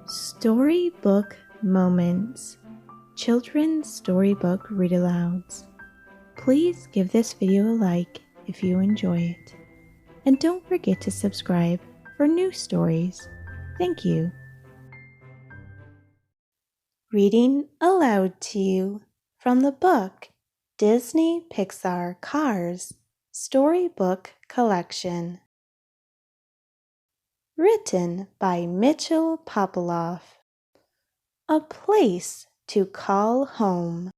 Storybook Moments, Children's Storybook Read-Alouds. Please give this video a like if you enjoy it. And don't forget to subscribe for new stories. Thank you. Reading aloud to you from the book Disney Pixar Cars Storybook Collection. Written by Mitchell Poploff. A place to call home.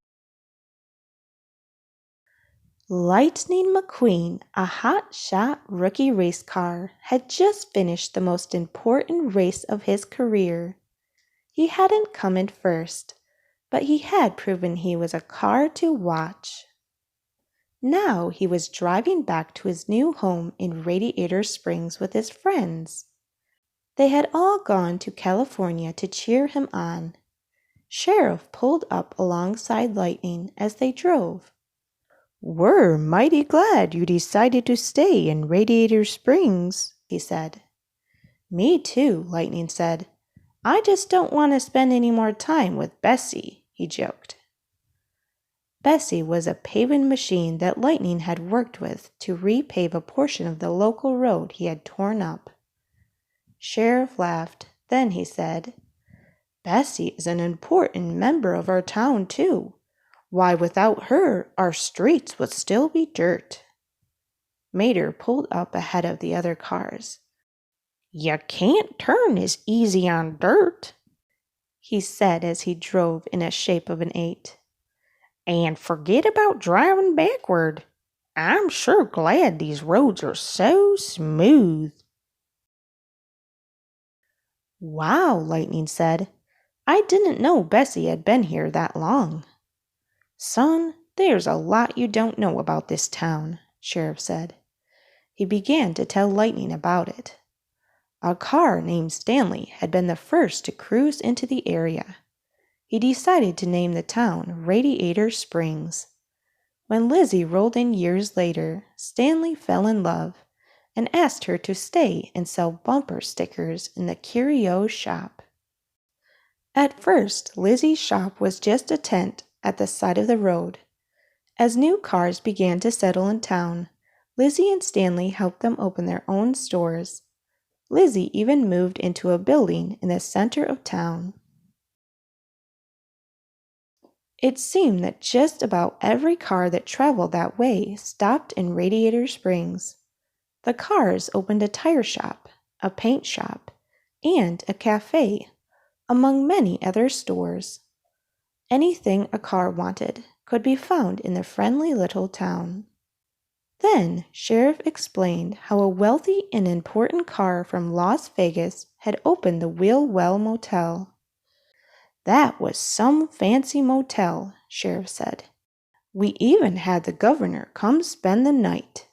Lightning McQueen, a hot-shot rookie race car, had just finished the most important race of his career. He hadn't come in first, but he had proven he was a car to watch. Now he was driving back to his new home in Radiator Springs with his friends. They had all gone to California to cheer him on. Sherriff pulled up alongside Lightning as they drove. "We're mighty glad you decided to stay in Radiator Springs," he said. "Me too," Lightning said. "I just don't want to spend any more time with Bessie," he joked. Bessie was a paving machine that Lightning had worked with to repave a portion of the local road he had torn up. Sherriff laughed. Then he said, "Bessie is an important member of our town, too. Why, without her, our streets would still be dirt." Mater pulled up ahead of the other cars. "You can't turn as easy on dirt," he said as he drove in a shape of an 8. "And forget about driving backward. I'm sure glad these roads are so smooth." "Wow," Lightning said. "I didn't know Bessie had been here that long." "Son, there's a lot you don't know about this town," Sherriff said. He began to tell Lightning about it. A car named Stanley had been the first to cruise into the area. He decided to name the town Radiator Springs. When Lizzie rolled in years later, Stanley fell in love and asked her to stay and sell bumper stickers in the curio shop. At first, Lizzie's shop was just a tent at the side of the road. As new cars began to settle in town, Lizzie and Stanley helped them open their own stores. Lizzie even moved into a building in the center of town. It seemed that just about every car that traveled that way stopped in Radiator Springs. The cars opened a tire shop, a paint shop, and a cafe, among many other stores. Anything a car wanted could be found in the friendly little town. Then Sherriff explained how a wealthy and important car from Las Vegas had opened the Wheel Well Motel. "That was some fancy motel," Sherriff said. "We even had the governor come spend the night."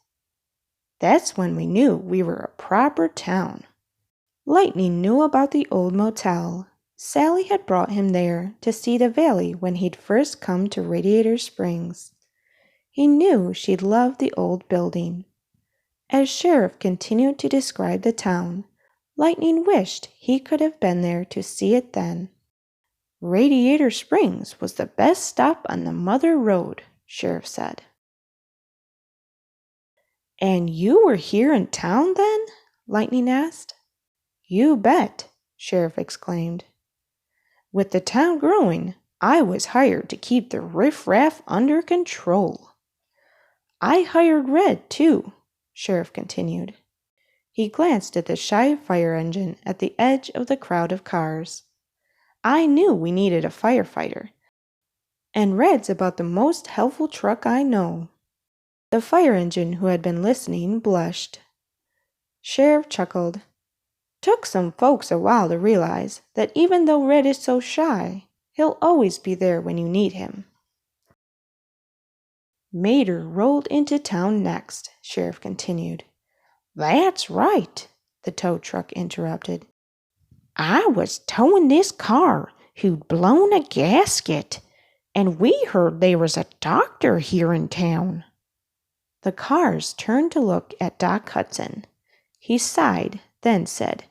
That's when we knew we were a proper town. Lightning knew about the old motel. Sally had brought him there to see the valley when he'd first come to Radiator Springs. He knew she'd love the old building. As Sherriff continued to describe the town, Lightning wished he could have been there to see it then. "Radiator Springs was the best stop on the Mother Road," Sherriff said. "And you were here in town then?" Lightning asked. "You bet," Sherriff exclaimed. "With the town growing, I was hired to keep the riffraff under control." "I hired Red, too," Sherriff continued. He glanced at the shy fire engine at the edge of the crowd of cars. "I knew we needed a firefighter, and Red's about the most helpful truck I know." The fire engine, who had been listening, blushed. Sherriff chuckled. "Took some folks a while to realize that even though Red is so shy, he'll always be there when you need him." "Mater rolled into town next," Sherriff continued. "That's right," the tow truck interrupted. "I was towing this car who'd blown a gasket, and we heard there was a doctor here in town." The cars turned to look at Doc Hudson. He sighed, then said,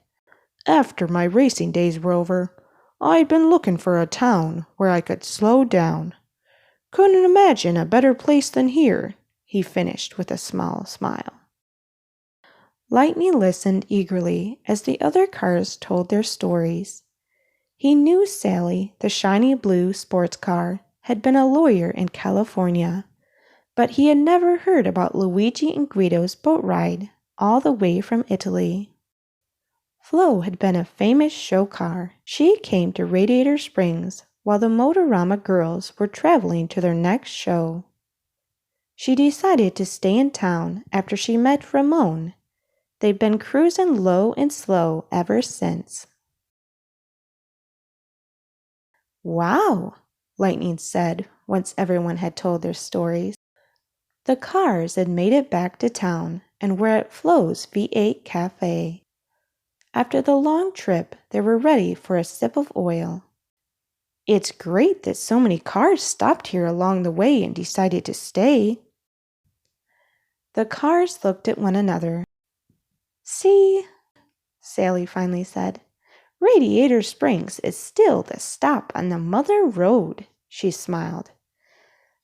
After my racing days were over, I'd been looking for a town where I could slow down. Couldn't imagine a better place than here, he finished with a small smile. Lightning listened eagerly as the other cars told their stories. He knew Sally, the shiny blue sports car, had been a lawyer in California, but he had never heard about Luigi and Guido's boat ride all the way from Italy. Flo had been a famous show car. She came to Radiator Springs while the Motorama girls were traveling to their next show. She decided to stay in town after she met Ramon. They'd been cruising low and slow ever since. "Wow," Lightning said once everyone had told their stories. The cars had made it back to town and were at Flo's V8 Cafe. After the long trip, they were ready for a sip of oil. "It's great that so many cars stopped here along the way and decided to stay." The cars looked at one another. "See," Sally finally said, "Radiator Springs is still the stop on the Mother Road." She smiled.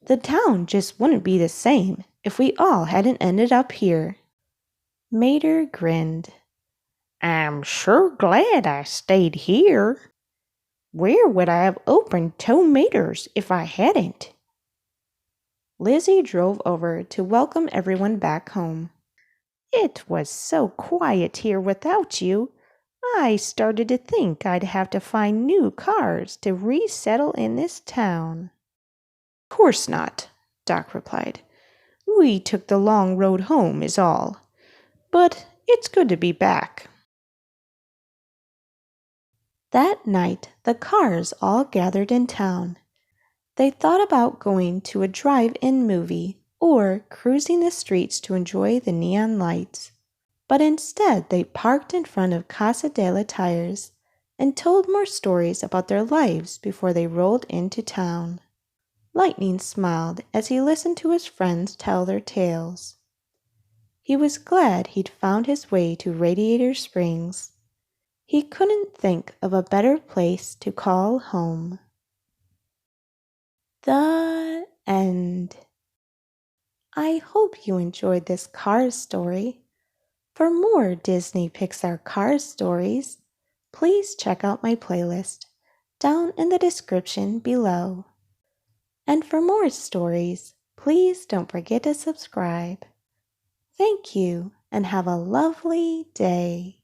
"The town just wouldn't be the same if we all hadn't ended up here." Mater grinned. "I'm sure glad I stayed here. Where would I have opened tomatoes if I hadn't?" Lizzie drove over to welcome everyone back home. "It was so quiet here without you. I started to think I'd have to find new cars to resettle in this town." "Of course not," Doc replied. "We took the long road home is all. But it's good to be back." That night, the cars all gathered in town. They thought about going to a drive-in movie or cruising the streets to enjoy the neon lights. But instead, they parked in front of Casa de la Tires and told more stories about their lives before they rolled into town. Lightning smiled as he listened to his friends tell their tales. He was glad he'd found his way to Radiator Springs. He couldn't think of a better place to call home. The end. I hope you enjoyed this Cars story. For more Disney Pixar Cars stories, please check out my playlist down in the description below. And for more stories, please don't forget to subscribe. Thank you and have a lovely day.